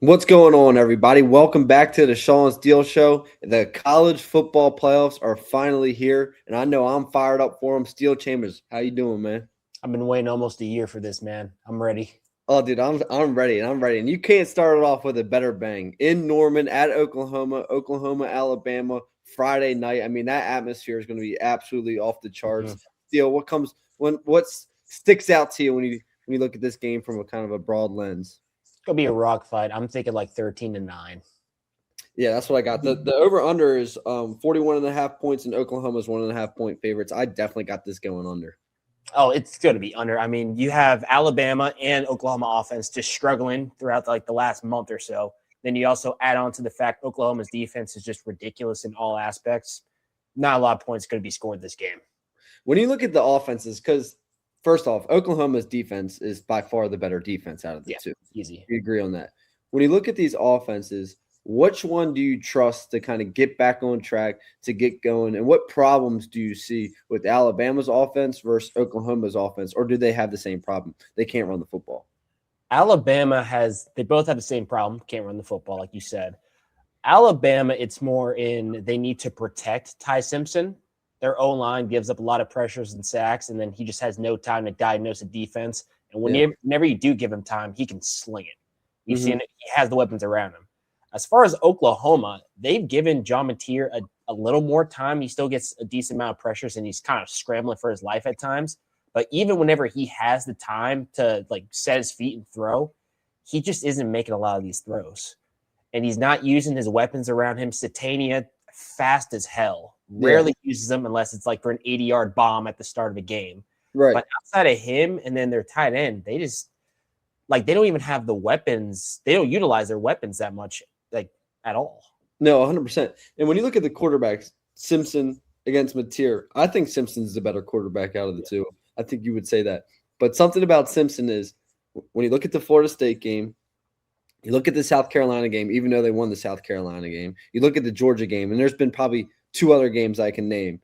What's going on, everybody? Welcome back to the Shaw and Steele Show. The college football playoffs are finally here, and I know I'm fired up for them. Steel Chambers, how you doing, man? I've been waiting almost a year for this, man. I'm ready. Oh, dude, I'm ready, and I'm ready. And you can't start it off with a better bang. In Norman at Oklahoma, Alabama, Friday night. I mean, that atmosphere is going to be absolutely off the charts. Steel, what sticks out to you when you look at this game from a kind of a broad lens? It's gonna be a rock fight. I'm thinking like 13-9. Yeah, that's what I got. The over-under is 41.5 points, and Oklahoma's 1.5 point favorites. I definitely got this going under. Oh, it's going to be under. I mean, you have Alabama and Oklahoma offense just struggling throughout the last month or so. Then you also add on to the fact Oklahoma's defense is just ridiculous in all aspects. Not a lot of points going to be scored this game. When you look at the offenses, because first off, Oklahoma's defense is by far the better defense out of the two. Easy. We agree on that. When you look at these offenses, which one do you trust to kind of get back on track, to get going? And what problems do you see with Alabama's offense versus Oklahoma's offense? Or do they have the same problem? They can't run the football. They both have the same problem. Can't run the football, like you said. Alabama, it's more in they need to protect Ty Simpson. Their O-line gives up a lot of pressures and sacks, and then he just has no time to diagnose a defense. And whenever you do give him time, he can sling it. You've seen it. He has the weapons around him. As far as Oklahoma, they've given John Mateer a little more time. He still gets a decent amount of pressures, and he's kind of scrambling for his life at times. But even whenever he has the time to set his feet and throw, he just isn't making a lot of these throws. And he's not using his weapons around him. Satania, fast as hell, rarely uses them unless it's for an 80-yard bomb at the start of a game. Right. But outside of him and then their tight end, they just they don't even have the weapons. They don't utilize their weapons that much at all. No, 100%. And when you look at the quarterbacks, Simpson against Mateer, I think Simpson's the better quarterback out of the two. I think you would say that. But something about Simpson is when you look at the Florida State game, you look at the South Carolina game, even though they won the South Carolina game, you look at the Georgia game, and there's been probably two other games I can name.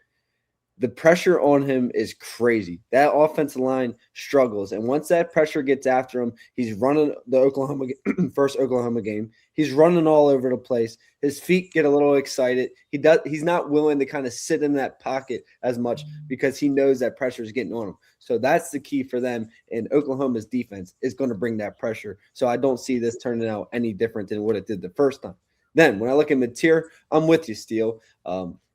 The pressure on him is crazy. That offensive line struggles. And once that pressure gets after him, he's running the first Oklahoma game. He's running all over the place. His feet get a little excited. He's not willing to kind of sit in that pocket as much because he knows that pressure is getting on him. So that's the key for them. And Oklahoma's defense is going to bring that pressure. So I don't see this turning out any different than what it did the first time. Then when I look at Mateer, I'm with you, Steele.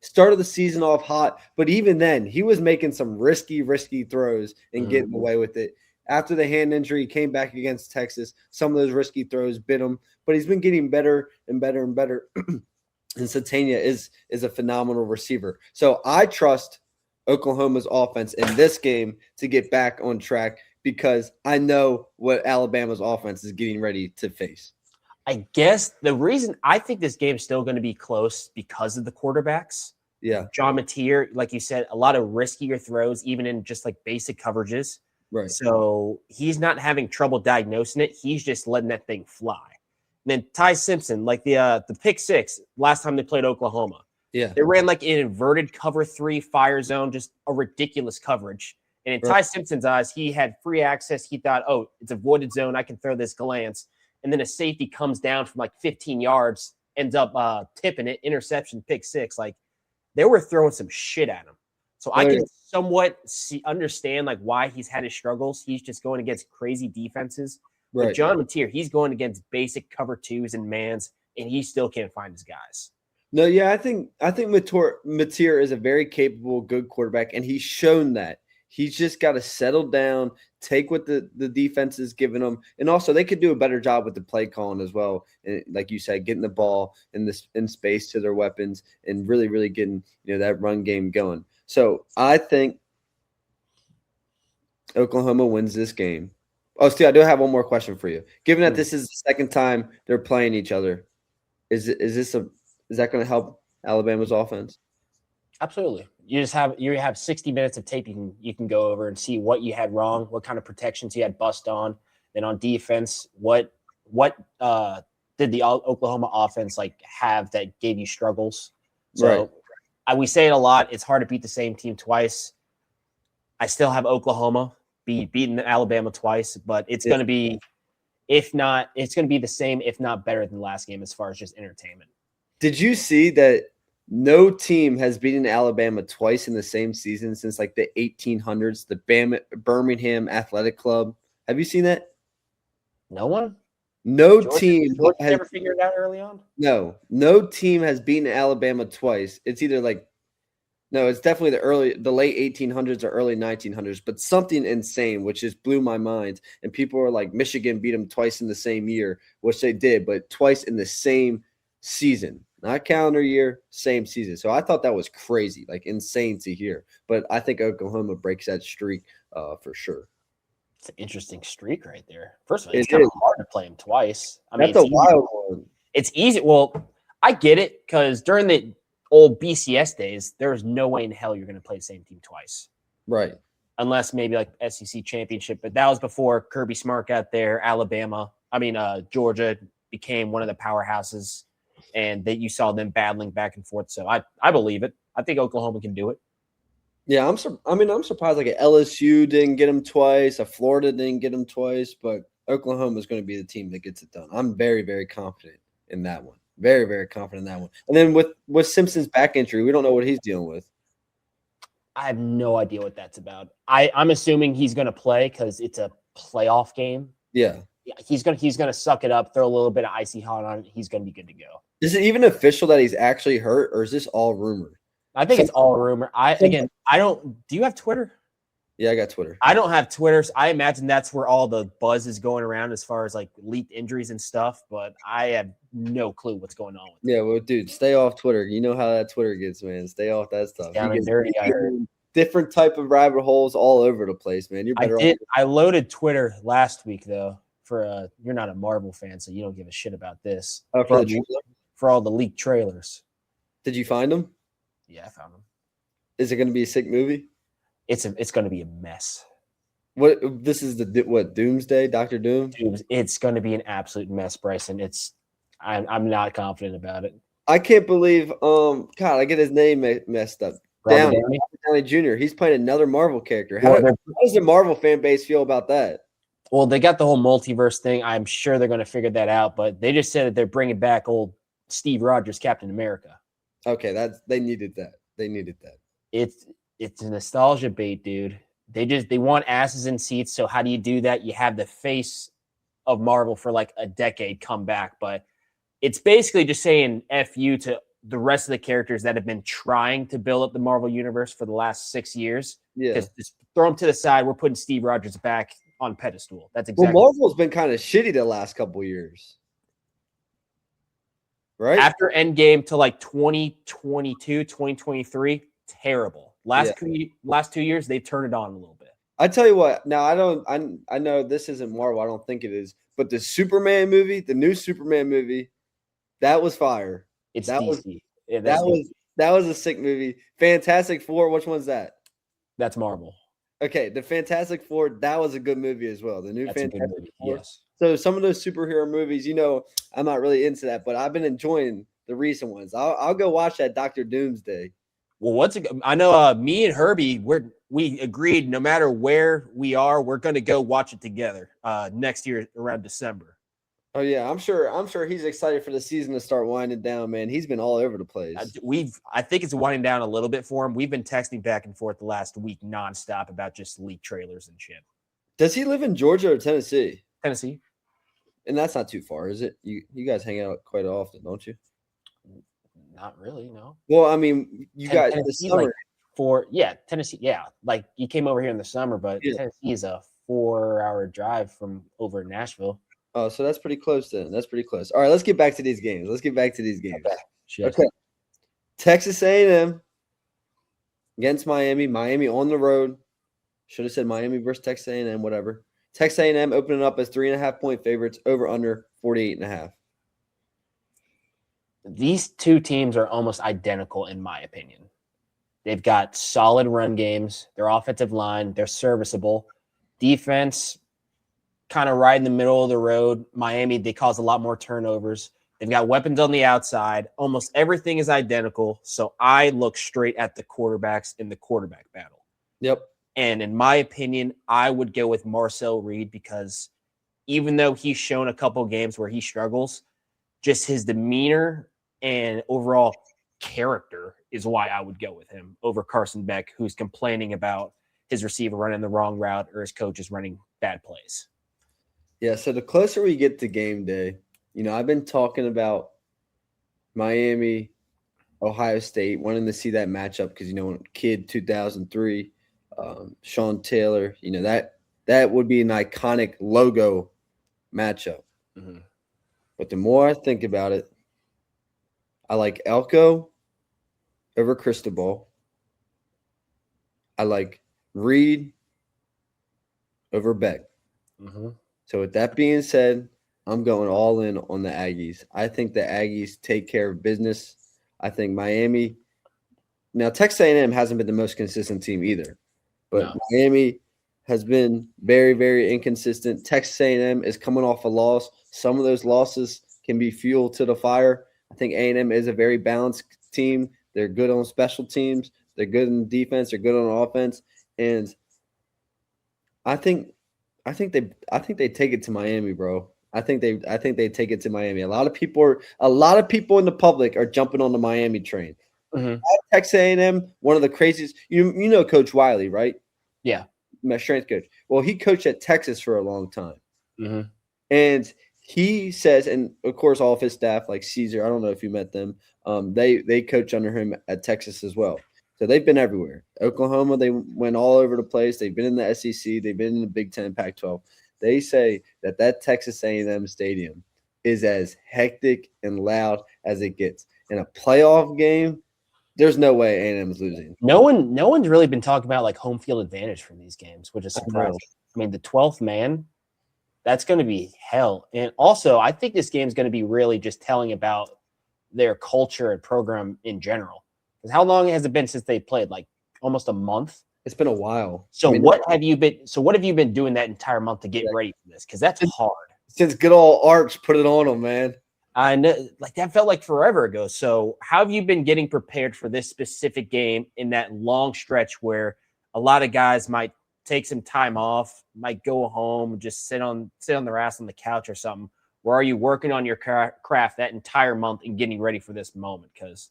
Started the season off hot, but even then, he was making some risky throws and getting away with it. After the hand injury, he came back against Texas. Some of those risky throws bit him, but he's been getting better and better and better. And Satania is a phenomenal receiver. So I trust Oklahoma's offense in this game to get back on track because I know what Alabama's offense is getting ready to face. I guess the reason I think this game is still going to be close because of the quarterbacks. Yeah. John Mateer, like you said, a lot of riskier throws, even in just basic coverages. Right. So he's not having trouble diagnosing it. He's just letting that thing fly. And then Ty Simpson, the pick six last time they played Oklahoma. Yeah. They ran an inverted cover 3 fire zone, just a ridiculous coverage. And in Ty Simpson's eyes, he had free access. He thought, oh, it's a voided zone. I can throw this glance. And then a safety comes down from 15 yards, ends up tipping it, interception, pick 6. They were throwing some shit at him. So I can somewhat understand why he's had his struggles. He's just going against crazy defenses. Right. But John Mateer, he's going against basic cover 2s and mans, and he still can't find his guys. No, yeah, I think Mateer is a very capable, good quarterback, and he's shown that. He's just got to settle down, take what the defense is giving them. And also they could do a better job with the play calling as well. And like you said, getting the ball in space to their weapons and really, really getting that run game going. So I think Oklahoma wins this game. Oh, Steve, I do have one more question for you. Given that this is the second time they're playing each other, is that going to help Alabama's offense? Absolutely. You have 60 minutes of tape you can go over and see what you had wrong, what kind of protections you had bust on, then on defense, what did the Oklahoma offense have that gave you struggles? So we say it a lot. It's hard to beat the same team twice. I still have Oklahoma beating Alabama twice, but it's going to be If not, it's going to be the same, if not better than last game as far as just entertainment. Did you see that no team has beaten Alabama twice in the same season since like the 1800s? The Birmingham Athletic Club. Have you seen that? No one? No Georgia, team Georgia has never figured it out early on? no team has beaten Alabama twice. It's either like no, it's definitely the late 1800s or early 1900s, but something insane, which just blew my mind. And people are like, Michigan beat them twice in the same year, which they did, but twice in the same season, not calendar year, same season. So I thought that was crazy, like insane to hear. But I think Oklahoma breaks that streak for sure. It's an interesting streak right there. First of all, it's It kind of is. hard to play him twice. I mean, That's a wild one. It's easy. Well, I get it because during the old BCS days, there was no way in hell you're going to play the same team twice. Right. Unless maybe like SEC championship, but that was before Kirby Smart got there. Georgia became one of the powerhouses, and that you saw them battling back and forth. So I believe it. I think Oklahoma can do it. Yeah, I'm surprised like a LSU didn't get him twice, a Florida didn't get him twice, but Oklahoma is going to be the team that gets it done. I'm very, very confident in that one. Very, very confident in that one. And then with Simpson's back injury, we don't know what he's dealing with. I have no idea what that's about. I'm assuming he's going to play because it's a playoff game. Yeah. He's gonna suck it up, throw a little bit of icy hot on it. He's gonna be good to go. Is it even official that he's actually hurt, or is this all rumor? I think it's all rumor. I don't. Do you have Twitter? Yeah, I got Twitter. I don't have Twitter. So I imagine that's where all the buzz is going around as far as like leaked injuries and stuff. But I have no clue what's going on with it. Yeah, well, dude, stay off Twitter. You know how that Twitter gets, man. Stay off that stuff. Down and dirty, I heard. Different type of rabbit holes all over the place, man. You're better off. I loaded Twitter last week though. For you're not a Marvel fan, so you don't give a shit about this. For all the leaked trailers. Did you find them? Yeah, I found them. Is it going to be a sick movie? It's going to be a mess. What this is what Doomsday, Dr. Doom? It's going to be an absolute mess, Bryson. I'm not confident about it. I can't believe God, I get his name messed up. Downey Jr. He's playing another Marvel character. How does the Marvel fan base feel about that? Well, they got the whole multiverse thing. I'm sure they're going to figure that out, but they just said that they're bringing back old Steve Rogers, Captain America. Okay, they needed that. They needed that. It's a nostalgia bait, dude. They want asses in seats. So how do you do that? You have the face of Marvel for like a decade come back, but it's basically just saying F you to the rest of the characters that have been trying to build up the Marvel universe for the last 6 years. Yeah, just throw them to the side. We're putting Steve Rogers back on pedestal. That's exactly. Well, Marvel's been kind of shitty the last couple of years, right? After Endgame to like 2022, 2023, terrible. Last 2 years, they've turned it on a little bit. I tell you what. Now I know this isn't Marvel. I don't think it is, but the Superman movie, the new Superman movie, that was fire. It's that DC. That was a sick movie. Fantastic Four. Which one's that? That's Marvel. Okay, the Fantastic Four, that was a good movie as well. The new Fantastic Four. Yes. So some of those superhero movies, I'm not really into that, but I've been enjoying the recent ones. I'll go watch that Dr. Doomsday. Well, I know me and Herbie, we agreed no matter where we are, we're going to go watch it together next year around December. Oh yeah, I'm sure he's excited for the season to start winding down, man. He's been all over the place. I think it's winding down a little bit for him. We've been texting back and forth the last week nonstop about just leaked trailers and shit. Does he live in Georgia or Tennessee? Tennessee. And that's not too far, is it? You guys hang out quite often, don't you? Not really, no. Well, I mean, you guys in the summer. Tennessee, yeah. Like you came over here in the summer, but Tennessee is a 4-hour drive from over in Nashville. Oh, so that's pretty close then. That's pretty close. All right, let's get back to these games. Okay. Texas A&M against Miami. Miami on the road. Should have said Miami versus Texas A&M, whatever. Texas A&M opening up as 3.5-point favorites, over under 48.5. These two teams are almost identical in my opinion. They've got solid run games. Their offensive line, they're serviceable. Defense, kind of right in the middle of the road. Miami, they cause a lot more turnovers. They've got weapons on the outside. Almost everything is identical. So I look straight at the quarterbacks in the quarterback battle. Yep. And in my opinion, I would go with Marcel Reed because even though he's shown a couple games where he struggles, just his demeanor and overall character is why I would go with him over Carson Beck, who's complaining about his receiver running the wrong route or his coach is running bad plays. Yeah, so the closer we get to game day, I've been talking about Miami, Ohio State, wanting to see that matchup because, kid 2003, Sean Taylor, that would be an iconic logo matchup. Mm-hmm. But the more I think about it, I like Elko over Cristobal. I like Reed over Beck. Mm-hmm. So with that being said, I'm going all in on the Aggies. I think the Aggies take care of business. I think Miami – now, Texas A&M hasn't been the most consistent team either. But Miami has been very, very inconsistent. Texas A&M is coming off a loss. Some of those losses can be fuel to the fire. I think A&M is a very balanced team. They're good on special teams. They're good in defense. They're good on offense. And I think they take it to Miami, bro. I think they take it to Miami. A lot of people in the public are jumping on the Miami train. Mm-hmm. Texas A&M, one of the craziest. You know Coach Wiley, right? Yeah, my strength coach. Well, he coached at Texas for a long time, and he says, and of course, all of his staff, like Caesar. I don't know if you met them. They coach under him at Texas as well. So they've been everywhere. Oklahoma, they went all over the place. They've been in the SEC. They've been in the Big Ten, Pac-12. They say that Texas A&M stadium is as hectic and loud as it gets. In a playoff game, there's no way A&M is losing. No one's really been talking about like home field advantage from these games, which is surprising. I mean, the 12th man, that's going to be hell. And also, I think this game is going to be really just telling about their culture and program in general. Because how long has it been since they played? Like almost a month. It's been a while. So what have you been doing that entire month to get ready for this? Because that's hard. Since good old Arch put it on them, man. I know, like that felt like forever ago. So how have you been getting prepared for this specific game in that long stretch where a lot of guys might take some time off, might go home, just sit on their ass on the couch or something? Or are you working on your craft that entire month and getting ready for this moment? Because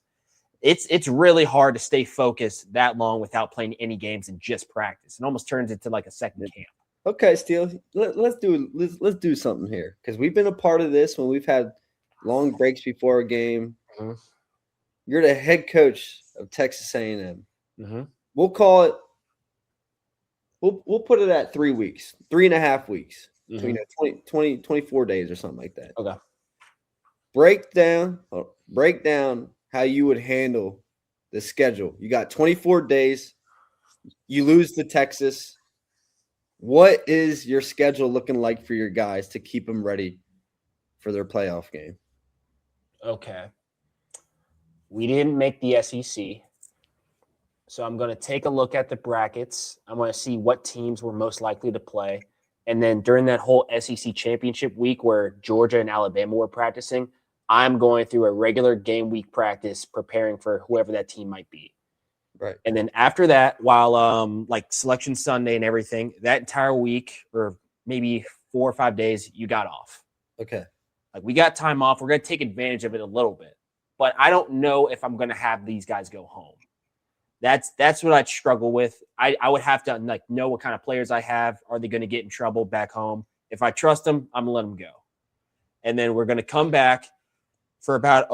it's really hard to stay focused that long without playing any games and just practice. It almost turns into like a second camp. Okay, Steele, let's do something here because we've been a part of this when we've had long breaks before a game. Mm-hmm. You're the head coach of Texas A&M. Mm-hmm. We'll call it. We'll put it at 3 weeks, 3.5 weeks. Mm-hmm. 24 days or something like that. Okay. Break down how you would handle the schedule. You got 24 days. You lose to Texas. What is your schedule looking like for your guys to keep them ready for their playoff game? Okay. We didn't make the SEC. So I'm going to take a look at the brackets. I'm going to see what teams were most likely to play. And then during that whole SEC championship week where Georgia and Alabama were practicing, I'm going through a regular game week practice preparing for whoever that team might be. Right. And then after that, while like Selection Sunday and everything, that entire week or maybe 4 or 5 days, you got off. Okay. Like we got time off. We're going to take advantage of it a little bit. But I don't know if I'm going to have these guys go home. That's what I'd struggle with. I would have to like know what kind of players I have. Are they going to get in trouble back home? If I trust them, I'm going to let them go. And then we're going to come back for about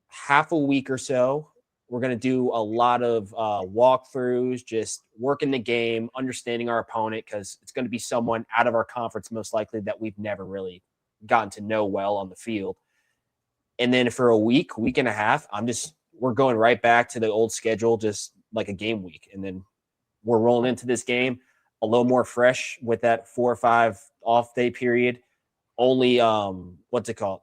half a week or so. We're going to do a lot of walkthroughs, just working the game, understanding our opponent, because it's going to be someone out of our conference most likely that we've never really gotten to know well on the field. And then for a week and a half, we're going right back to the old schedule, just like a game week. And then we're rolling into this game a little more fresh with that 4 or 5 off day period. Only, what's it called?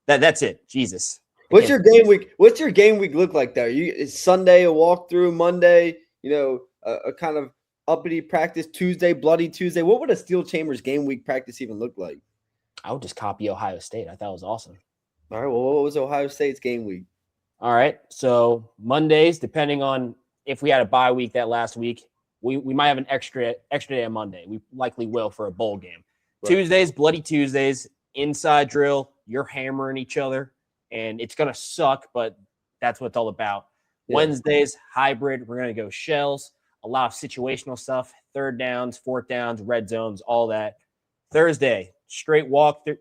That's it. Jesus. What's your game week? What's your game week look like there? Is Sunday a walkthrough, Monday, a kind of uppity practice, Tuesday, bloody Tuesday? What would a Steel Chambers game week practice even look like? I would just copy Ohio State. I thought it was awesome. All right. Well, what was Ohio State's game week? All right. So Mondays, depending on if we had a bye week that last week, we might have an extra day on Monday. We likely will for a bowl game. Right. Tuesdays, bloody Tuesdays, inside drill. You're hammering each other, and it's gonna suck, but that's what it's all about. Yeah. Wednesdays, hybrid. We're gonna go shells. A lot of situational stuff, third downs, fourth downs, red zones, all that. Thursday, straight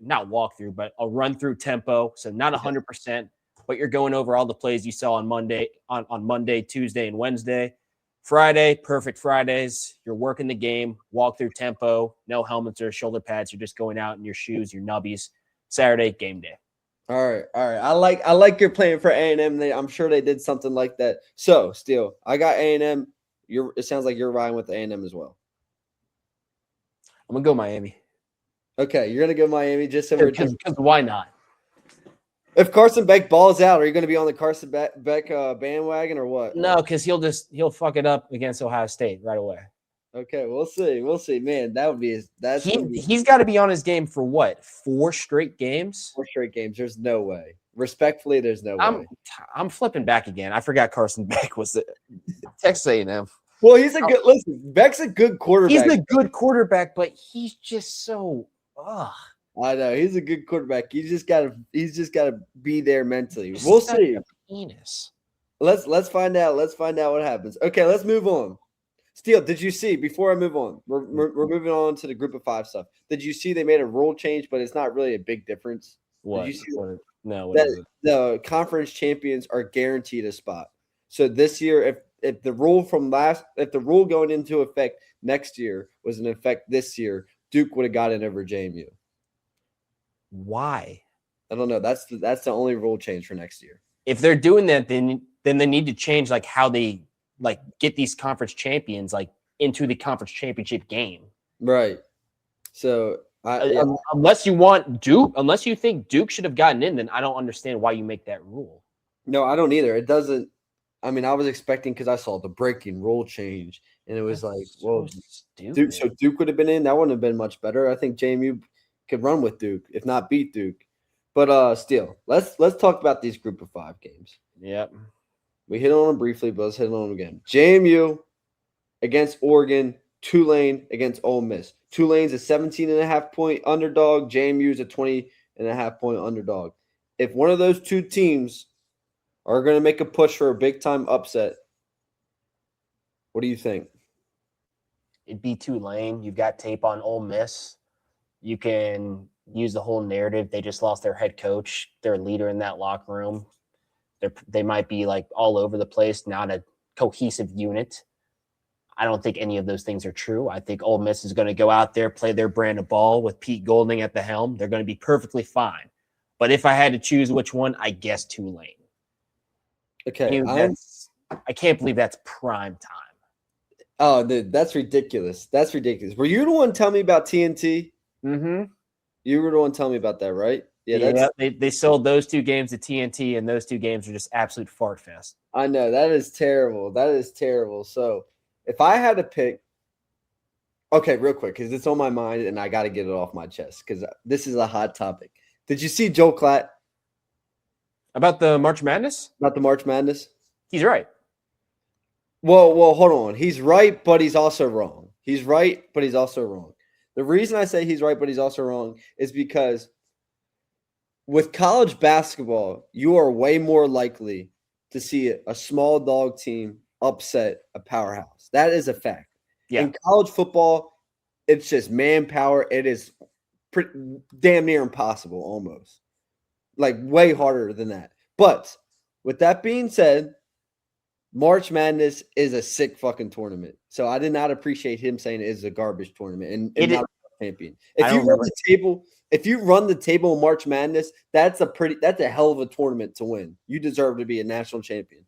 not walk through, but a run through tempo. So not 100%, but you're going over all the plays you saw on Monday, on Monday, Tuesday, and Wednesday. Friday, perfect Fridays. You're working the game, walk through tempo, no helmets or shoulder pads. You're just going out in your shoes, your nubbies. Saturday, game day. All right. I like your plan for A&M. I'm sure they did something like that. So, Steele, I got A&M. It sounds like you're riding with A&M as well. I'm gonna go Miami. Okay, you're gonna go Miami just so because why not? If Carson Beck balls out, are you gonna be on the Carson Beck bandwagon or what? No, because he'll fuck it up against Ohio State right away. Okay, we'll see. Man, he's got to be on his game for what? 4 straight games? 4 straight games. There's no way. Respectfully, there's no way. I'm flipping back again. I forgot Carson Beck was the Texas A&M. Well, he's a good listen. Beck's a good quarterback. He's a good quarterback, but he's just so. I know he's a good quarterback. He's just gotta be there mentally. We'll see. Penis. Let's find out. Let's find out what happens. Okay, let's move on. Steele, did you see before I move on? We're moving on to the group of 5 stuff. Did you see they made a rule change, but it's not really a big difference? What? Did you see No. that the conference champions are guaranteed a spot. So this year, if the rule going into effect next year was in effect this year, Duke would have got in over JMU. Why? I don't know. That's the only rule change for next year. If they're doing that, then they need to change like how they like get these conference champions like into the conference championship game. Right. So unless you want Duke, unless you think Duke should have gotten in, then I don't understand why you make that rule. No, I don't either. It doesn't. I mean, I was expecting because I saw the breaking rule change, and it was Duke would have been in. That wouldn't have been much better. I think JMU could run with Duke, if not beat Duke. But still, let's talk about these group of 5 games. Yep. We hit on them briefly, but let's hit on them again. JMU against Oregon, Tulane against Ole Miss. Tulane's a 17.5-point underdog. JMU's a 20.5-point underdog. If one of those 2 teams are going to make a push for a big-time upset, what do you think? It'd be Tulane. You've got tape on Ole Miss. You can use the whole narrative. They just lost their head coach, their leader in that locker room. They might be like all over the place, not a cohesive unit. I don't think any of those things are true. I think Ole Miss is going to go out there, play their brand of ball with Pete Golding at the helm. They're going to be perfectly fine. But if I had to choose which one, I guess Tulane. Okay. I can't believe that's prime time. Oh, dude, that's ridiculous. That's ridiculous. Were you the one telling me about TNT? Mm-hmm. You were the one telling me about that, right? Yeah, they sold those 2 games to TNT, and those 2 games are just absolute fart fest. I know. That is terrible. That is terrible. So if I had to pick, okay, real quick, because it's on my mind, and I got to get it off my chest, because this is a hot topic. Did you see Joe Klatt? About the March Madness? About the March Madness? He's right. Well, hold on. He's right, but he's also wrong. He's right, but he's also wrong. The reason I say he's right, but he's also wrong is because with college basketball, you are way more likely to see a small dog team upset a powerhouse. That is a fact. Yeah. In college football, it's just manpower. It is damn near impossible almost. Like way harder than that. But with that being said, March Madness is a sick fucking tournament. So I did not appreciate him saying it is a garbage tournament and not a champion. If you run the table in March Madness, that's a hell of a tournament to win. You deserve to be a national champion.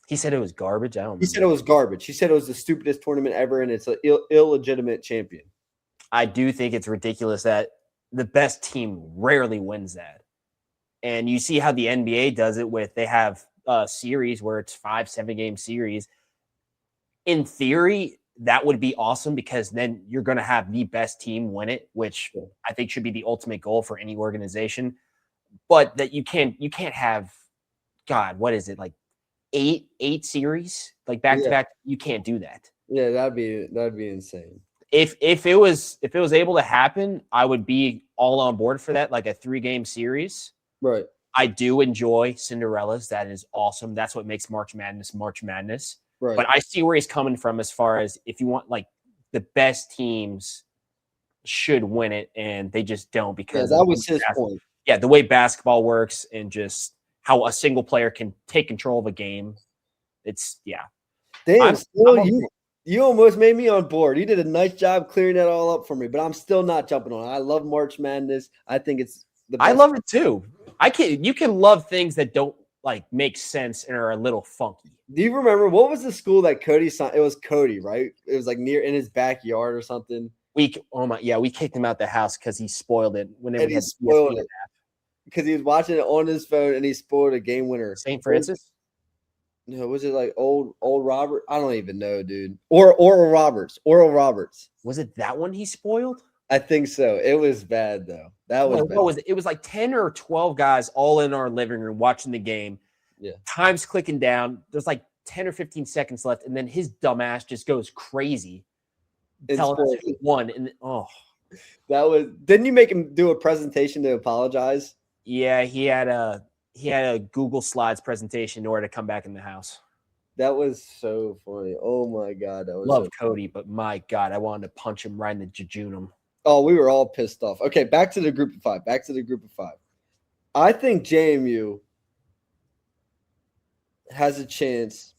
He said it was garbage. I don't remember. He said it was garbage. He said it was the stupidest tournament ever, and it's an illegitimate champion. I do think it's ridiculous that the best team rarely wins that. And you see how the NBA does it with they have a series where it's 5-7 game series. In theory, that would be awesome because then you're going to have the best team win it, which I think should be the ultimate goal for any organization. But that you can't have, God, what is it, like eight series like back to back? You can't do that. Yeah, that'd be insane. If it was able to happen, I would be all on board for that, like a 3-game series. Right. I do enjoy Cinderellas. That is awesome. That's what makes March Madness March Madness. Right. But I see where he's coming from as far as if you want like the best teams should win it, and they just don't because that was his point. Yeah, the way basketball works and just how a single player can take control of a game. It's Damn, you almost made me on board. You did a nice job clearing that all up for me, but I'm still not jumping on it. I love March Madness. I think it's the best. I love it too. You can love things that don't like make sense and are a little funky. Do you remember what was the school that Cody signed? It was Cody, right? It was like near in his backyard or something. We kicked him out the house because he spoiled it whenever he spoiled it because he was watching it on his phone and he spoiled a game winner. St. Francis? No, was it like old Robert? I don't even know, dude. Or Oral Roberts. Was it that one he spoiled? I think so. It was bad though. That was bad. What was it? It was like 10 or 12 guys all in our living room watching the game. Yeah. Time's clicking down. There's like 10 or 15 seconds left, and then his dumbass just goes crazy. Telling us who won. And that was. Didn't you make him do a presentation to apologize? Yeah, he had a Google Slides presentation in order to come back in the house. That was so funny. Oh my god, that was love Cody, but my god, I wanted to punch him right in the jejunum. Oh, we were all pissed off. Okay, back to the group of five. I think JMU has a chance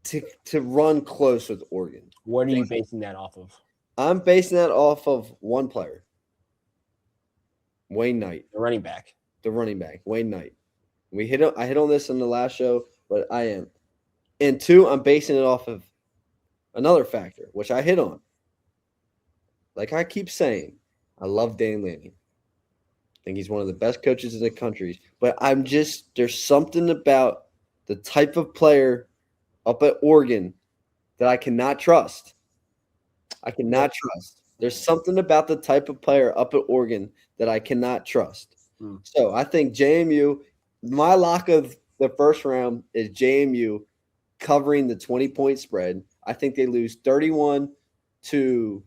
to run close with Oregon. What are you basing that off of? I'm basing that off of one player, Wayne Knight, the running back, Wayne Knight. I hit on this in the last show, but I am. And two, I'm basing it off of another factor, which I hit on. Like I keep saying, I love Dan Lanning. I think he's one of the best coaches in the country. But there's something about the type of player up at Oregon that I cannot trust. There's something about the type of player up at Oregon that I cannot trust. So I think JMU, my lock of the first round is JMU covering the 20-point spread. I think they lose 31 to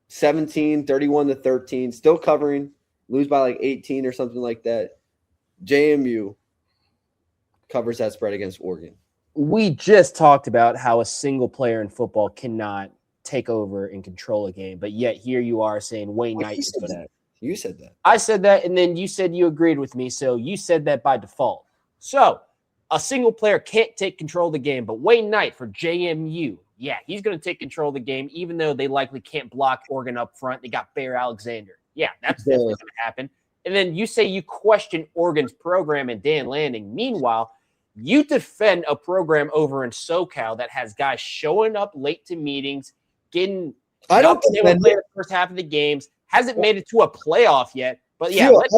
17, 31 to 13, still covering, lose by like 18 or something like that. JMU covers that spread against Oregon. We just talked about how a single player in football cannot take over and control a game, but yet here you are saying Wayne Knight is for that. You said that. I said that, and then you said you agreed with me, so you said that by default. So a single player can't take control of the game, but Wayne Knight for JMU, yeah, he's going to take control of the game, even though they likely can't block Oregon up front. They got Bear Alexander. Yeah, that's definitely going to happen. And then you say you question Oregon's program and Dan Lanning. Meanwhile, you defend a program over in SoCal that has guys showing up late to meetings, getting I don't defend the first half of the games, hasn't made it to a playoff yet. But yeah, let's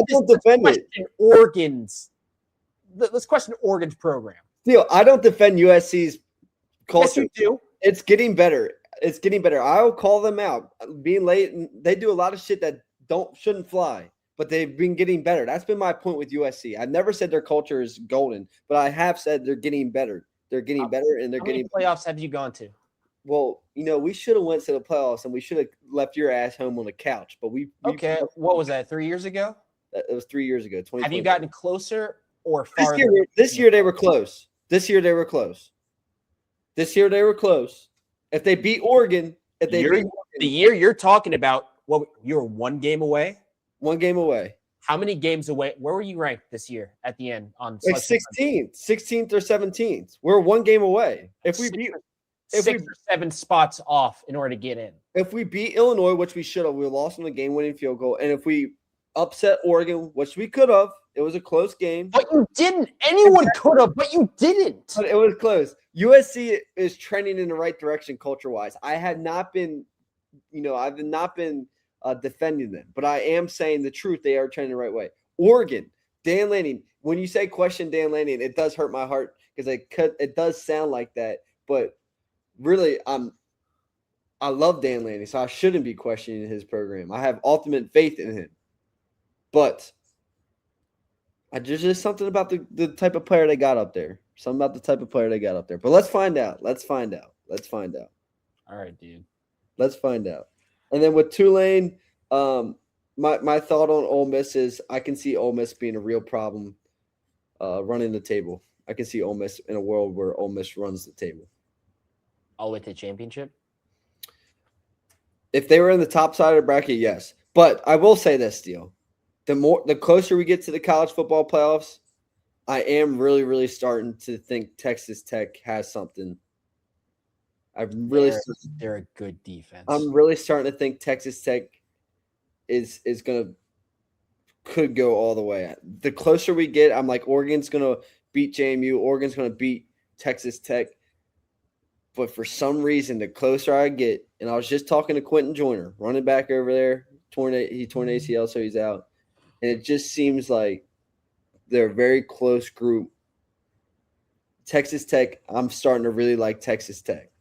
question Oregon's. Let's question Oregon's program. Theo, I don't defend USC's culture. Yes, you do. It's getting better. I'll call them out. Being late, and they do a lot of shit that shouldn't fly, but they've been getting better. That's been my point with USC. I've never said their culture is golden, but I have said they're getting better. They're getting better, and they're getting playoffs. Have you gone to? Well, we should have went to the playoffs, and we should have left your ass home on the couch. But okay. What was that? 3 years ago? It was 3 years ago. Have you gotten closer or farther? This year they were close. If they beat Oregon, the year you're talking about, you're 1 game away. 1 game away. How many games away? Where were you ranked this year at the end on like 16th or 17th? We're 1 game away. If we beat 6 or 7 spots off in order to get in. If we beat Illinois, which we should have, we lost on the game-winning field goal, and if we upset Oregon, which we could have, it was a close game. But you didn't. Anyone could have, but you didn't. But it was close. USC is trending in the right direction culture-wise. I have not been, defending them, but I am saying the truth. They are trending the right way. Oregon, Dan Lanning. When you say question Dan Lanning, it does hurt my heart because it does sound like that. But really, I love Dan Lanning, so I shouldn't be questioning his program. I have ultimate faith in him. But there's just something about the type of player they got up there. But let's find out. All right, dude. Let's find out. And then with Tulane, my thought on Ole Miss is I can see Ole Miss being a real problem running the table. I can see Ole Miss in a world where Ole Miss runs the table. All the way to the championship? If they were in the top side of the bracket, yes. But I will say this, Steele. The closer we get to the college football playoffs, I am really, really starting to think Texas Tech has something. They're a good defense. I'm really starting to think Texas Tech could go all the way. The closer we get, I'm like Oregon's gonna beat JMU, Oregon's gonna beat Texas Tech. But for some reason, the closer I get, and I was just talking to Quentin Joyner, running back over there, he torn ACL, so he's out. And it just seems like they're a very close group. Texas Tech, I'm starting to really like Texas Tech.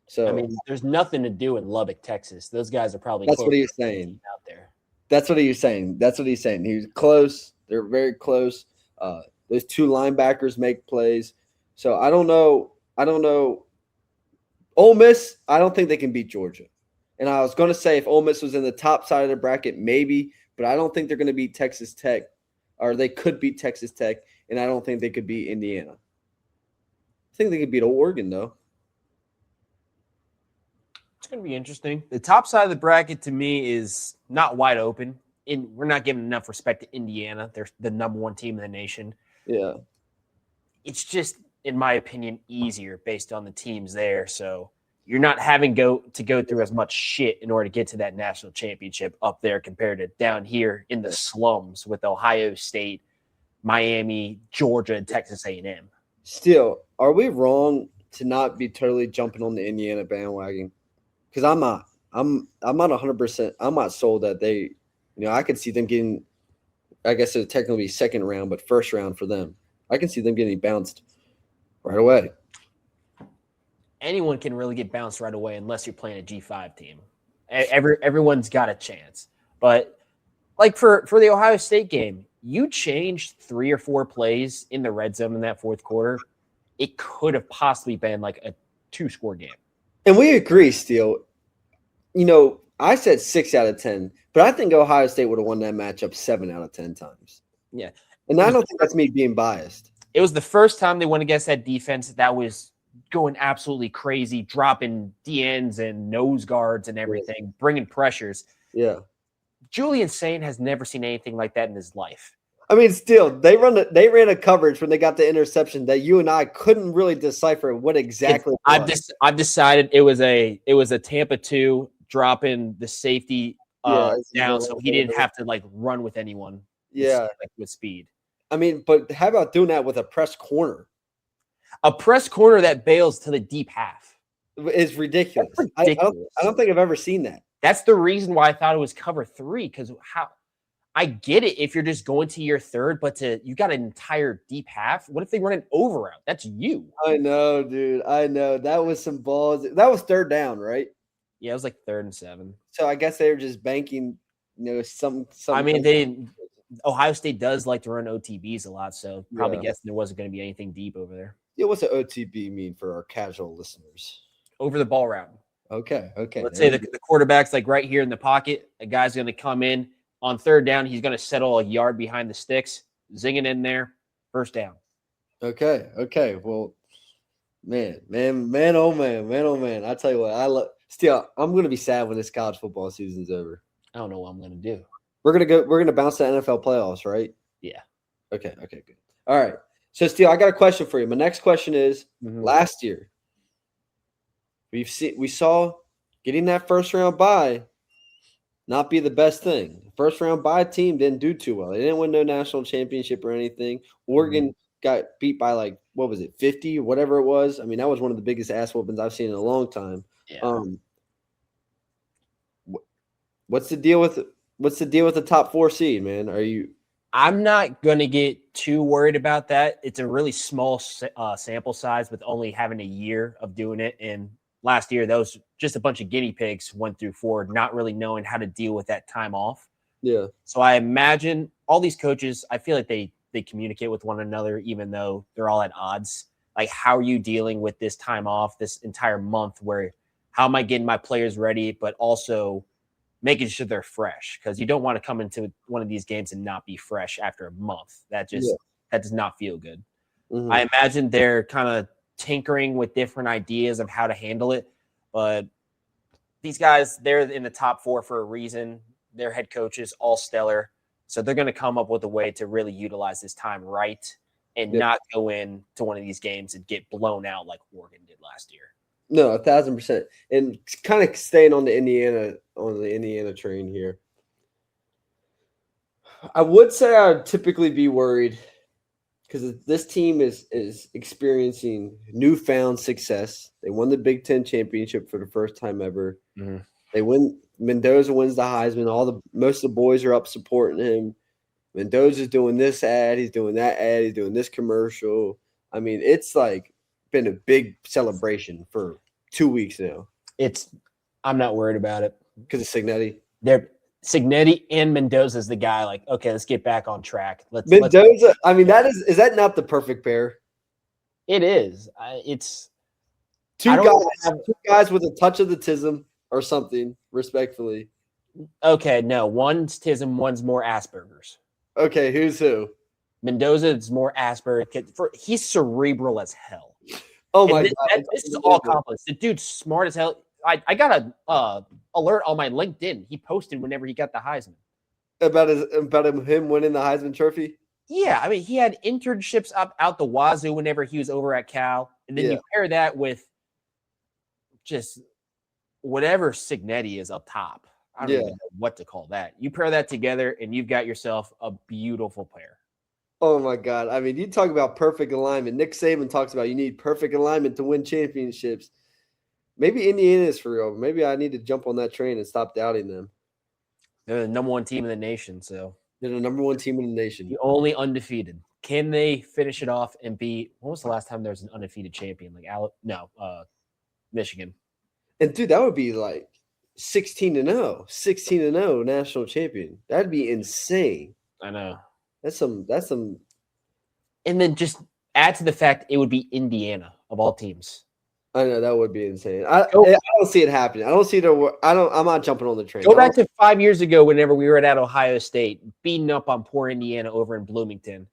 So I mean, there's nothing to do in Lubbock, Texas. Those guys are probably that's what he's saying out there. That's what he's saying. He's close. They're very close. Those two linebackers make plays. So I don't know. Ole Miss, I don't think they can beat Georgia. And I was going to say if Ole Miss was in the top side of the bracket, maybe, but I don't think they're going to beat Texas Tech, or they could beat Texas Tech, and I don't think they could beat Indiana. I think they could beat Oregon, though. It's going to be interesting. The top side of the bracket to me is not wide open. We're not giving enough respect to Indiana. They're the number one team in the nation. Yeah. It's just, in my opinion, easier based on the teams there. So you're not having to go through as much shit in order to get to that national championship up there compared to down here in the slums with Ohio State, Miami, Georgia, and Texas A&M. Still, are we wrong to not be totally jumping on the Indiana bandwagon? Because I'm not. I'm not 100%. I'm not sold that they, I could see them getting, I guess it would technically be second round, but first round for them. I can see them getting bounced right away. Anyone can really get bounced right away unless you're playing a G5 team. Everyone's got a chance. But like for the Ohio State game, you changed 3 or 4 plays in the red zone in that fourth quarter. It could have possibly been like a 2-score game. And we agree, Steele. I said 6 out of 10, but I think Ohio State would have won that matchup 7 out of 10 times. Yeah. And I don't think that's me being biased. It was the first time they went against that defense that was going absolutely crazy, dropping DNs and nose guards and everything, bringing pressures. Yeah. Julian Saint has never seen anything like that in his life. I mean, still, they ran a coverage when they got the interception that you and I couldn't really decipher what exactly it was. I've decided it was a Tampa 2 dropping the safety down, so he didn't have to run with anyone. With speed. I mean, but how about doing that with a press corner? A press corner that bails to the deep half is ridiculous. I don't think I've ever seen that. That's the reason why I thought it was cover 3, because I get it if you're just going to your third, but you got an entire deep half. What if they run an over route? That's you. I know, dude. I know. That was some balls. That was third down, right? Yeah, it was like 3rd and 7. So I guess they were just banking, some. I mean, Ohio State does like to run OTBs a lot, so probably guessing there wasn't going to be anything deep over there. Yeah, what's an OTB mean for our casual listeners? Over the ball route. Okay. Let's say the quarterback's right here in the pocket. A guy's going to come in on 3rd down. He's going to settle a yard behind the sticks, zing it in there, first down. Okay. Well, man, oh man. I tell you what, I'm going to be sad when this college football season's over. I don't know what I'm going to do. We're going to bounce to NFL playoffs, right? Yeah. Okay, good. All right. So, Steele, I got a question for you. My next question is, last year, we saw getting that first round bye not be the best thing. First round bye team didn't do too well. They didn't win no national championship or anything. Oregon got beat by 50 or whatever it was. I mean, that was one of the biggest ass whoopings I've seen in a long time. Yeah. What's the deal with the top 4 seed, man? I'm not going to get too worried about that. It's a really small sample size with only having a year of doing it. And last year, that was just a bunch of guinea pigs went through forward, not really knowing how to deal with that time off. Yeah. So I imagine all these coaches, I feel like they communicate with one another, even though they're all at odds. How are you dealing with this time off, this entire month how am I getting my players ready, but also making sure they're fresh, because you don't want to come into one of these games and not be fresh after a month. That does not feel good. Mm-hmm. I imagine they're kind of tinkering with different ideas of how to handle it, but these guys, they're in the top 4 for a reason. Their head coaches, all stellar. So they're going to come up with a way to really utilize this time right and not go in to one of these games and get blown out like Oregon did last year. No, 1,000%. And kind of staying on the Indiana train here. I would say I'd typically be worried because this team is experiencing newfound success. They won the Big Ten championship for the first time ever. Mm-hmm. They win. Mendoza wins the Heisman. Most of the boys are up supporting him. Mendoza's doing this ad. He's doing that ad. He's doing this commercial. I mean, it's like been a big celebration for 2 weeks now. I'm not worried about it because of Signetti. Signetti and Mendoza is the guy. Like, okay, let's get back on track. Mendoza. I mean, is that not the perfect pair? It is. It's two guys with a touch of the tism or something, respectfully. Okay, no, one's tism, one's more Asperger's. Okay, who's who? Mendoza is more Asperger's. He's cerebral as hell. Oh my God! This is all complex. The dude's smart as hell. I got a alert on my LinkedIn. He posted whenever he got the Heisman. About him winning the Heisman Trophy? Yeah, I mean, he had internships out the wazoo whenever he was over at Cal. And then you pair that with just whatever Signetti is up top. I don't even know what to call that. You pair that together, and you've got yourself a beautiful pair. Oh, my God. I mean, you talk about perfect alignment. Nick Saban talks about you need perfect alignment to win championships. Maybe Indiana is for real. Maybe I need to jump on that train and stop doubting them. They're the number 1 team in the nation, so. They're the number 1 team in the nation. The only undefeated. Can they finish it off and beat – when was the last time there was an undefeated champion? Michigan. And, dude, that would be like 16-0. 16-0 national champion. That'd be insane. I know. That's some. And then just add to the fact it would be Indiana of all teams. I know that would be insane. I don't see it happening. I don't see it. I'm not jumping on the train. Go back to 5 years ago, whenever we were at Ohio State, beating up on poor Indiana over in Bloomington.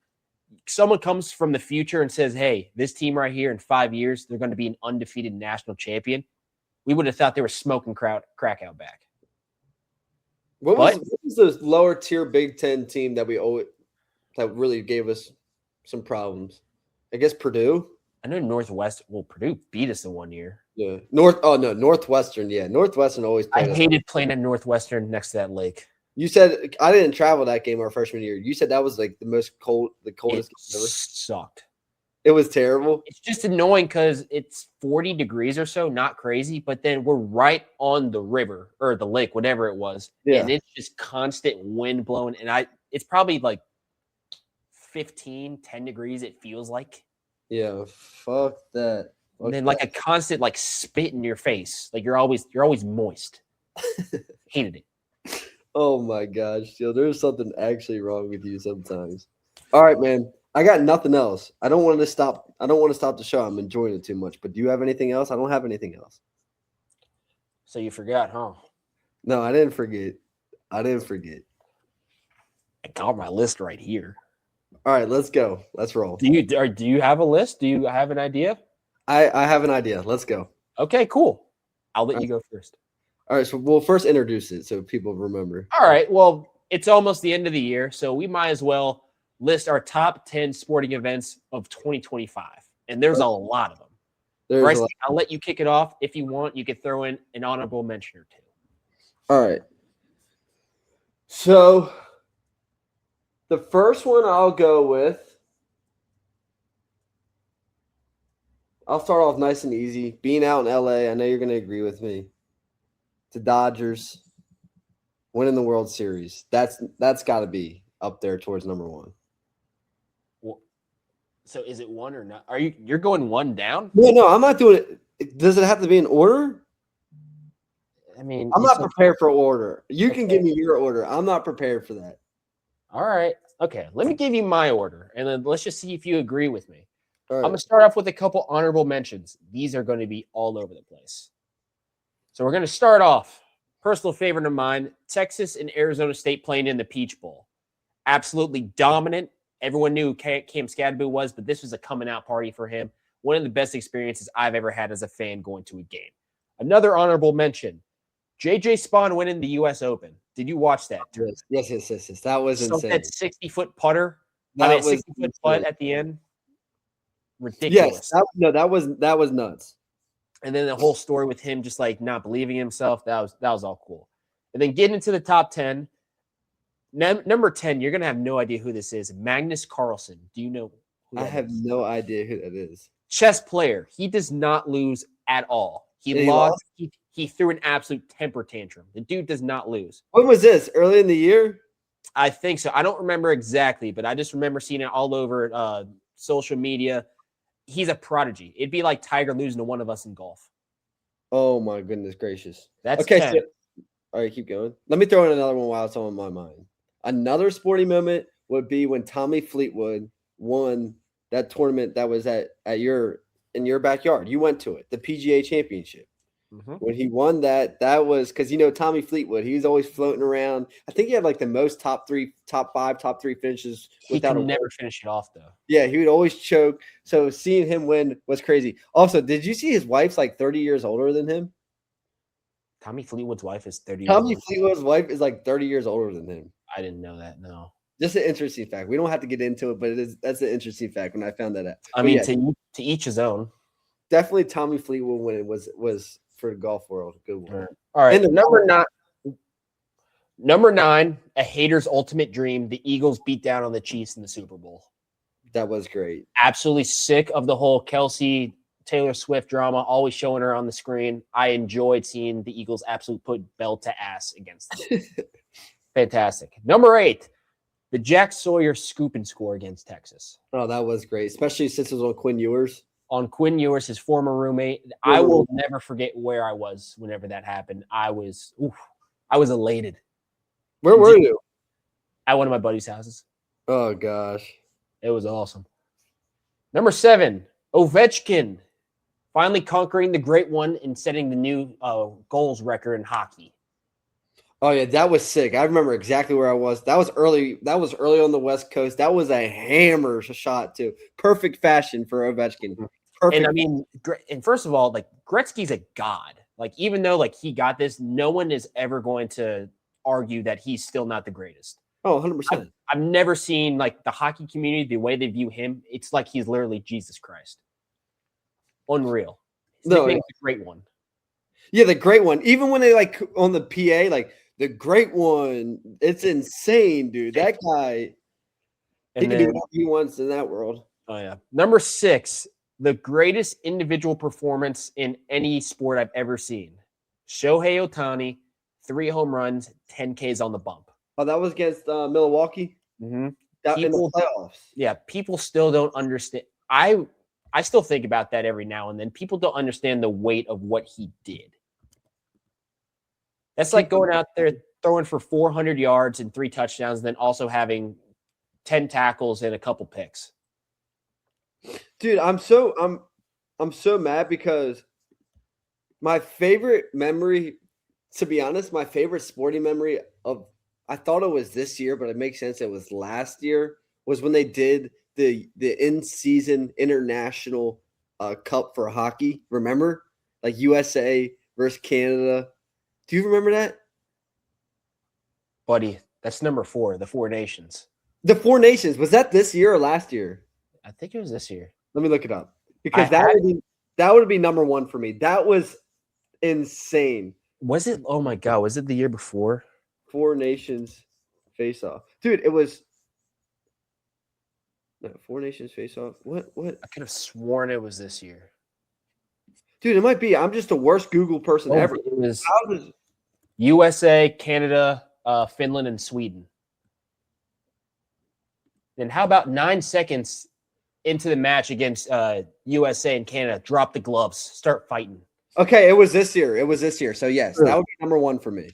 Someone comes from the future and says, "Hey, this team right here in 5 years, they're going to be an undefeated national champion." We would have thought they were smoking crack out back. What was the lower tier Big Ten team that that really gave us some problems? I guess Purdue. I know Purdue beat us in 1 year. Yeah. Northwestern. Yeah. Northwestern always played I hated playing at Northwestern next to that lake. You said I didn't travel that game our freshman year. You said that was like the coldest game ever. Sucked. It was terrible. It's just annoying because it's 40 degrees or so, not crazy, but then we're right on the river or the lake, whatever it was. Yeah. And it's just constant wind blowing. And it's probably like 10 degrees, it feels like. Yeah, fuck that. And then like a constant like spit in your face. Like you're always moist. Hated it. Oh my gosh, Steele, there's something actually wrong with you sometimes. All right, man. I got nothing else. I don't want to stop the show. I'm enjoying it too much. But do you have anything else? I don't have anything else. So you forgot, huh? No, I didn't forget. I got my list right here. All right, let's go. Let's roll. Do you have a list? Do you have an idea? I have an idea. Let's go. Okay, cool. I'll let you go first. All right, so we'll first introduce it so people remember. All right, well, it's almost the end of the year, so we might as well list our top 10 sporting events of 2025. And there's a lot of them. Bryce, I'll let you kick it off. If you want, you could throw in an honorable mention or two. All right. So the first one I'll go with, I'll start off nice and easy. Being out in LA, I know you're going to agree with me. The Dodgers winning the World Series. That's got to be up there towards number 1. Well, so is it 1 or not? You're going 1 down? No, I'm not doing it. Does it have to be in order? I mean, I'm not prepared for order. You can give me your order. I'm not prepared for that. All right. Okay. Let me give you my order, and then let's just see if you agree with me. All right. I'm going to start off with a couple honorable mentions. These are going to be all over the place. So we're going to start off. Personal favorite of mine, Texas and Arizona State playing in the Peach Bowl. Absolutely dominant. Everyone knew who Cam Skadaboo was, but this was a coming out party for him. One of the best experiences I've ever had as a fan going to a game. Another honorable mention, J.J. Spawn winning the U.S. Open. Did you watch that? Yes. That was insane. That 60-foot putter. That was 60-foot putt at the end. Ridiculous. Yes, that was nuts. And then the whole story with him just like not believing himself, that was all cool. And then getting into the top 10, number 10, you're going to have no idea who this is. Magnus Carlsen. Do you know who that is? I have no idea who that is. Chess player. He does not lose at all. He lost. He threw an absolute temper tantrum. The dude does not lose. When was this? Early in the year? I think so. I don't remember exactly, but I just remember seeing it all over social media. He's a prodigy. It'd be like Tiger losing to one of us in golf. Oh, my goodness gracious. That's okay. 10. So, all right, keep going. Let me throw in another one while it's on my mind. Another sporting moment would be when Tommy Fleetwood won that tournament that was in your backyard. You went to it, the PGA Championship. Mm-hmm. When he won that was because Tommy Fleetwood, he was always floating around. I think he had like the most top 3 finishes. He could never finish it off though. Yeah, he would always choke. So seeing him win was crazy. Also, did you see his wife's like 30 years older than him? Tommy Fleetwood's wife is 30 Tommy Fleetwood's wife is like 30 years older than him. I didn't know that, no. Just an interesting fact. We don't have to get into it, but that's an interesting fact when I found that out. I mean, to each his own. Definitely Tommy Fleetwood when it was for the golf world. Good one. All right. Number 9, a hater's ultimate dream. The Eagles beat down on the Chiefs in the Super Bowl. That was great. Absolutely sick of the whole Kelsey Taylor Swift drama, always showing her on the screen. I enjoyed seeing the Eagles absolutely put bell to ass against them. Fantastic. Number 8, the Jack Sawyer scoop and score against Texas. Oh, that was great, especially since it was on Quinn Ewers. On Quinn Ewers, his former roommate. I will never forget where I was whenever that happened. I was elated. Where were you? At one of my buddies' houses. Oh, gosh. It was awesome. Number 7, Ovechkin. Finally conquering the great one and setting the new goals record in hockey. Oh, yeah, that was sick. I remember exactly where I was. That was early on the West Coast. That was a hammer shot, too. Perfect fashion for Ovechkin. Perfect. And I mean, and first of all, like Gretzky's a god. Like, even though like he got this, no one is ever going to argue that he's still not the greatest. Oh, 100%. I've never seen like the hockey community, the way they view him. It's like he's literally Jesus Christ. Unreal. The great one. Yeah, the great one. Even when they like on the PA, like the great one, it's insane, dude. That guy, he can do whatever he wants in that world. Oh, yeah. Number 6, the greatest individual performance in any sport I've ever seen. Shohei Ohtani, 3 home runs, 10 Ks on the bump. Oh, that was against Milwaukee? Mm-hmm. In the playoffs. Yeah, people still don't understand. I still think about that every now and then. People don't understand the weight of what he did. That's like going out there throwing for 400 yards and 3 touchdowns, and then also having 10 tackles and a couple picks. Dude, I'm so mad because my favorite memory, to be honest, my favorite sporting memory of, I thought it was this year, but it makes sense it was last year, was when they did the in-season international cup for hockey. Remember? Like USA versus Canada. Do you remember that? Buddy, that's number 4, the 4 nations. The 4 nations. Was that this year or last year? I think it was this year. Let me look it up. Because that would be number 1 for me. That was insane. Was it? Oh my God. Was it the year before? 4 nations face off. Dude, it was 4 nations face off. What? I could have sworn it was this year. Dude, it might be. I'm just the worst Google person ever. It was USA, Canada, Finland, and Sweden. Then how about 9 seconds into the match against USA and Canada? Drop the gloves. Start fighting. Okay, it was this year. So, yes, that would be number 1 for me.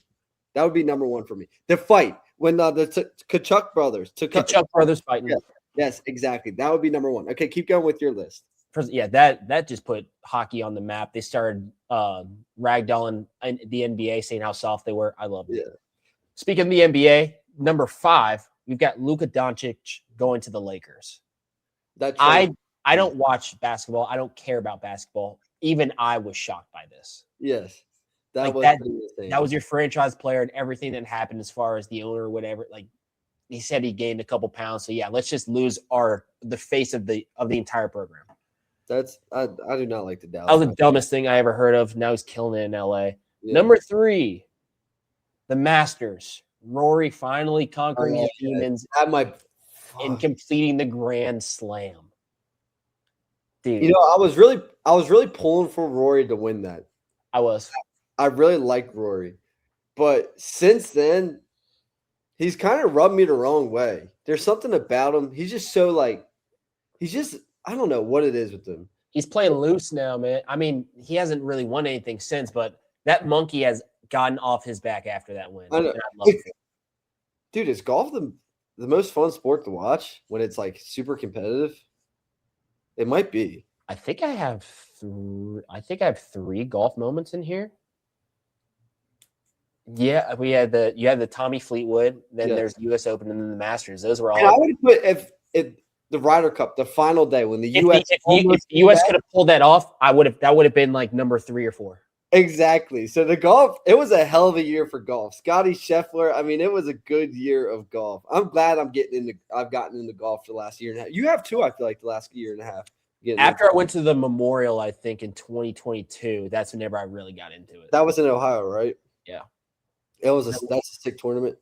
The fight when the Kachuk brothers. Kachuk brothers fighting. Yes, exactly. That would be number 1. Okay, keep going with your list. Yeah, that just put hockey on the map. They started ragdolling the NBA, saying how soft they were. I loved it. Yeah. Speaking of the NBA, number 5, we've got Luka Doncic going to the Lakers. I don't watch basketball. I don't care about basketball. Even I was shocked by this. Yes. That was your franchise player and everything that happened as far as the owner or whatever. Like, he said he gained a couple pounds. So yeah, let's just lose the face of the entire program. I do not like the Dallas. That was the dumbest thing I ever heard of. Now he's killing it in LA. Yeah. Number 3, the Masters. Rory finally conquering his demons and completing the Grand Slam. Dude. You know, I was really pulling for Rory to win that. I really like Rory. But since then, he's kind of rubbed me the wrong way. There's something about him. He's just so I don't know what it is with him. He's playing loose now, man. I mean, he hasn't really won anything since, but that monkey has gotten off his back after that win. I know. I love it. Dude, is golf the most fun sport to watch when it's like super competitive? It might be. I think I have 3 golf moments in here. Yeah, you had the Tommy Fleetwood, then there's the U.S. Open, and then the Masters. Those were all. And I would put if the Ryder Cup, the final day when the U.S. If the U.S. could have pulled that off, that would have been like number 3 or 4. Exactly. So the golf, it was a hell of a year for golf. Scotty Scheffler, I mean, it was a good year of golf. I'm glad I've gotten into golf the last year and a half. You have too, I feel like, the last year and a half. After I went to the Memorial, I think in 2022, that's whenever I really got into it. That was in Ohio, right? Yeah. That's a sick tournament.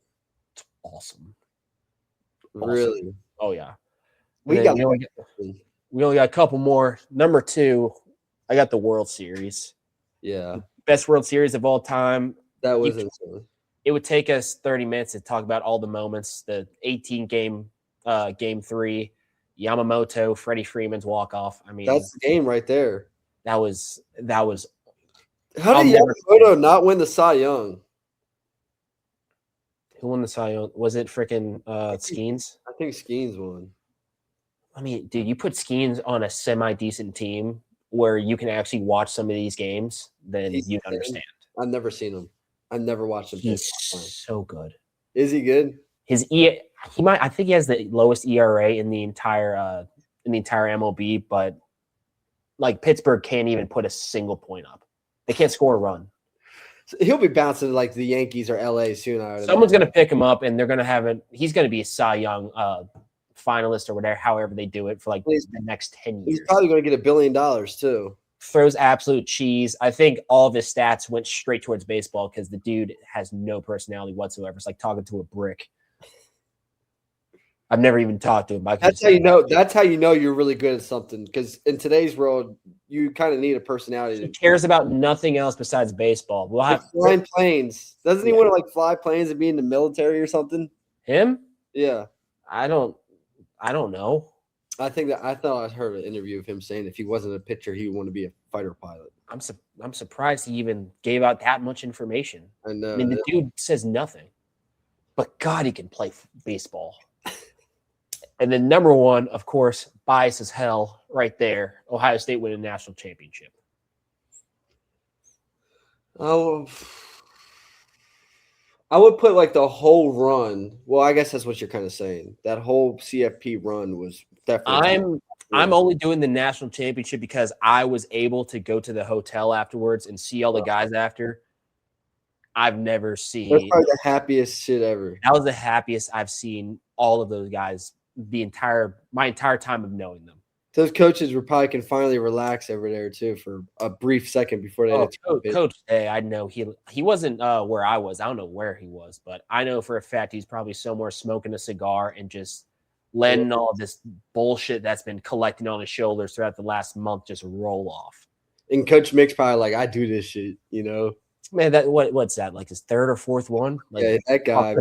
It's awesome. Really? Oh yeah. We only got a couple more. Number 2, I got the World Series. Yeah. Best World Series of all time. That was insane. It would take us 30 minutes to talk about all the moments. The 18-game game 3, Yamamoto, Freddie Freeman's walk-off. I mean, that's the game right there. That was. How did Yamamoto not win the Cy Young? Who won the Cy Young? Was it freaking Skeens? I think Skeens won. I mean, dude, you put Skeens on a semi-decent team where you can actually watch some of these games, then you understand. I've never seen him. I've never watched him. He's so good. Is he good? I think he has the lowest ERA in the entire MLB, but like Pittsburgh can't even put a single point up. They can't score a run. So he'll be bouncing to like the Yankees or LA soon. Someone's going to pick him up, and they're going to have it. He's going to be a Cy Young finalist or whatever, however they do it for like the next 10 years. He's probably going to get $1 billion too. Throws absolute cheese. I think all of his stats went straight towards baseball because the dude has no personality whatsoever. It's like talking to a brick. I've never even talked to him. That's how you know. That's how you know you're really good at something. Because in today's world, you kind of need a personality. He cares about nothing else besides baseball. We'll have flying planes. Doesn't he want to like fly planes and be in the military or something? Him? Yeah. I don't know. I thought I heard an interview of him saying if he wasn't a pitcher, he would want to be a fighter pilot. I'm surprised he even gave out that much information. I know. I mean, the dude says nothing. But God, he can play baseball. And then number 1, of course, bias as hell right there. Ohio State winning national championship. Oh, I would put like the whole run. Well, I guess that's what you're kind of saying. That whole CFP run was definitely. I'm only doing the national championship because I was able to go to the hotel afterwards and see all the guys after. I've never seen. That's probably the happiest shit ever. That was the happiest I've seen all of those guys my entire time of knowing them. Those coaches can finally relax over there too for a brief second before they. Coach Day, I know he wasn't where I was. I don't know where he was, but I know for a fact he's probably somewhere smoking a cigar and just letting all this bullshit that's been collecting on his shoulders throughout the last month just roll off. And Coach Mick's probably like, I do this shit, Man, what's that? Like his 3rd or 4th one? Like, yeah, that guy.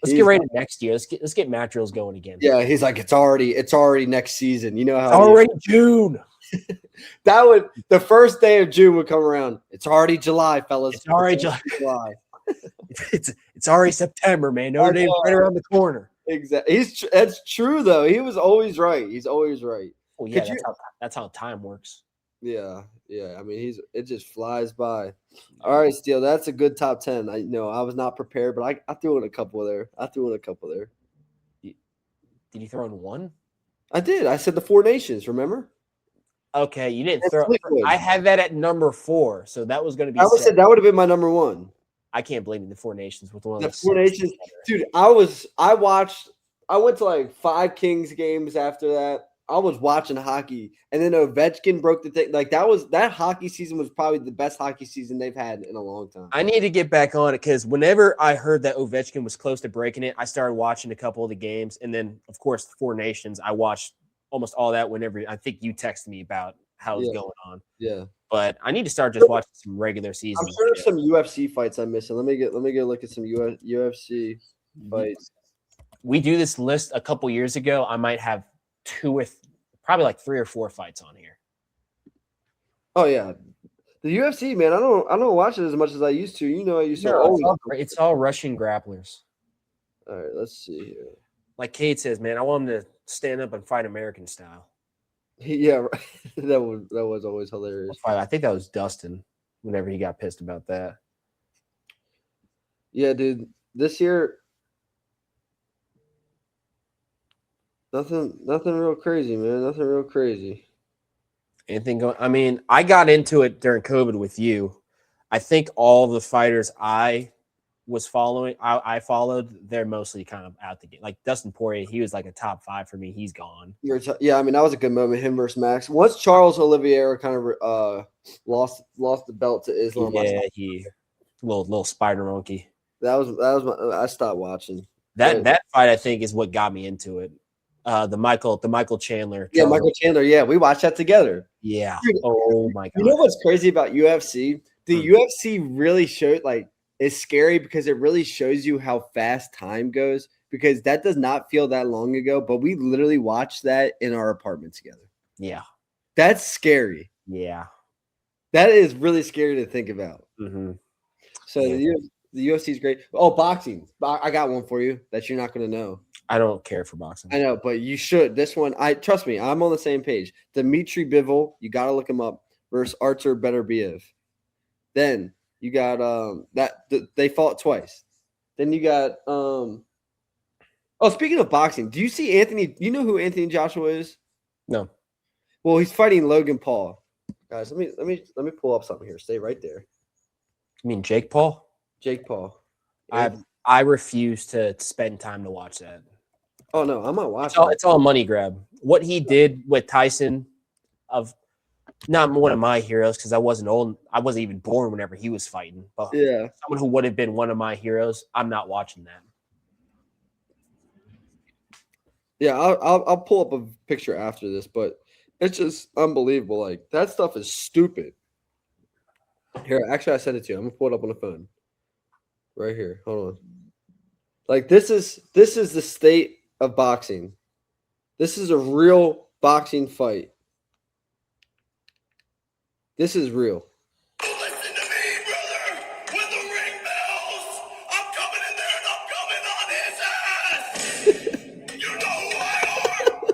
Let's get ready next year. Let's get Matt Drills going again. Yeah, he's like, it's already next season. You know how it's already June. The first day of June would come around. It's already July, fellas. It's already July. it's already September, man. Notre Dame's right around the corner. Exactly. That's true though. He was always right. He's always right. Well, yeah, Could you? that's how time works. Yeah, yeah. I mean, it just flies by. All right, Steele, that's a good top 10. I know I was not prepared, but I threw in a couple there. Did you throw in one? I did. I said the Four Nations. Remember? Okay, you didn't And throw. Fleetwood. I had that at number 4, so that was going to be. I would say that would have been my number one. I can't blame the Four Nations with one The of the Four Nations, dude. I went to like 5 Kings games after that. I was watching hockey, and then Ovechkin broke the thing. Like that hockey season was probably the best hockey season they've had in a long time. I need to get back on it because whenever I heard that Ovechkin was close to breaking it, I started watching a couple of the games, and then of course the Four Nations. I watched almost all that whenever I think you texted me about how it's going on. Yeah, but I need to start just watching some regular season. I'm sure there's some UFC fights I'm missing. Let me get a look at some UFC fights. We do this list a couple years ago. I might have probably like 3 or 4 fights on here. Oh yeah, the UFC, man. I don't watch it as much as I used to. You know, I used to. It's all Russian grapplers. All right, let's see here. Like Kate says, man, I want him to stand up and fight American style. Yeah, that was always hilarious. I think that was Dustin. Whenever he got pissed about that. Yeah, dude. This year, nothing real crazy, man. Nothing real crazy. Anything going? I mean, I got into it during COVID with you. I think all the fighters I was following, I followed, they're mostly kind of out the game. Like Dustin Poirier, he was like a top 5 for me. He's gone. Yeah, I mean, that was a good moment, him versus Max. Once Charles Oliveira kind of lost the belt to Islam. Yeah, he little spider monkey. That was I stopped watching. That fight, I think, is what got me into it. The Michael Chandler. Yeah, Michael Chandler. Yeah, we watched that together. Yeah. Dude, oh my god. You know what's crazy about UFC? The UFC really showed it's scary because it really shows you how fast time goes, because that does not feel that long ago, but we literally watched that in our apartment together. Yeah. That's scary. Yeah. That is really scary to think about. Mm-hmm. So the UFC is great. Oh, boxing. I got one for you that you're not going to know. I don't care for boxing. I know, but you should. This one, trust me, I'm on the same page. Dmitry Bivol, you got to look him up, versus Artur Beterbiev. Then you got they fought twice. Then you got speaking of boxing, do you see Anthony? You know who Anthony Joshua is? No. Well, he's fighting Logan Paul. Guys, let me pull up something here. Stay right there. You mean Jake Paul? Jake Paul. I refuse to spend time to watch that. Oh no, I'm not watching. It's all a money grab. What he did with Tyson, of not one of my heroes, because I wasn't even born whenever he was fighting. But yeah, someone who would have been one of my heroes, I'm not watching that. Yeah, I'll pull up a picture after this, but it's just unbelievable. Like, that stuff is stupid. Here, actually, I sent it to you. I'm gonna pull it up on the phone. Right here. Hold on. Like, this is the state of boxing. This is a real boxing fight. This is real. Listen to me, brother. With the ring bells, I'm coming in there and I'm coming on his ass. You know who I are.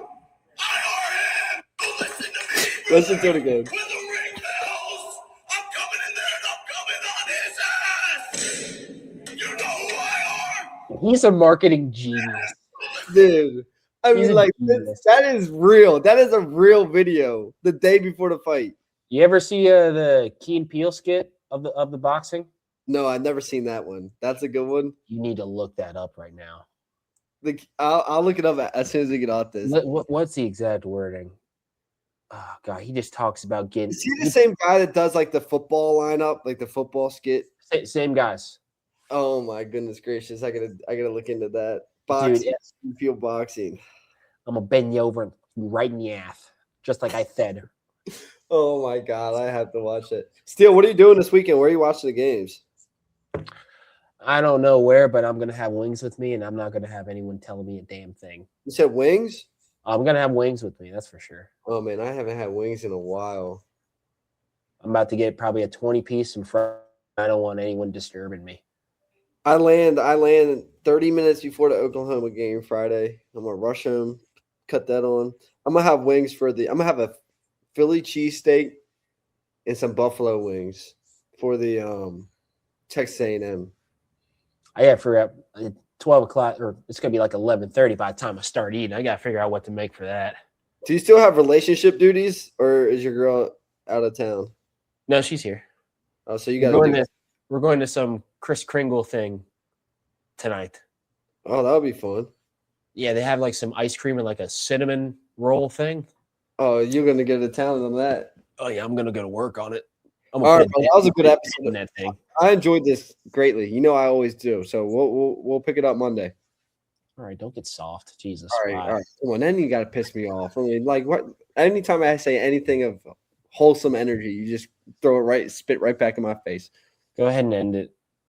I are him. Listen to me, brother. Listen to it again. With the ring bells, I'm coming in there and I'm coming on his ass. You know who I are. He's a marketing genius. Dude. I mean, like, that is real. That is a real video the day before the fight. You ever see the Key and Peele skit of the boxing? No, I've never seen that one. That's a good one. You need to look that up right now. I'll look it up as soon as we get off this. What's the exact wording? Oh God, he just talks about getting. Is he the same guy that does like the football lineup, like the football skit? Same guys. Oh my goodness gracious! I gotta look into that. Boxing, dude, Peele boxing. I'm gonna bend you over and right in the ass, just like I said. Oh my God, I have to watch it. Steele, what are you doing this weekend? Where are you watching the games? I don't know where, but I'm gonna have wings with me, and I'm not gonna have anyone telling me a damn thing. You said wings? I'm gonna have wings with me, that's for sure. Oh man, I haven't had wings in a while. I'm about to get probably a 20-piece in front. I don't want anyone disturbing me. I land 30 minutes before the Oklahoma game Friday. I'm gonna rush home, cut that on. I'm gonna have wings I'm gonna have a Philly cheesesteak and some buffalo wings for the Texas A&M. I forgot 12 o'clock, or it's gonna be like 11:30 by the time I start eating. I gotta figure out what to make for that. Do you still have relationship duties, or is your girl out of town? No, she's here. Oh, so you got. We're going to some Kris Kringle thing tonight. Oh, that would be fun. Yeah, they have like some ice cream and like a cinnamon roll thing. Oh, you're gonna get a talent on that. Oh yeah, I'm gonna go to work on it. All right, bro, that was a good episode. That thing. I enjoyed this greatly. You know I always do. So we'll pick it up Monday. All right, don't get soft. Jesus. All right. Come on, then you gotta piss me off. I mean, like what? Anytime I say anything of wholesome energy, you just spit right back in my face. Go ahead and end it.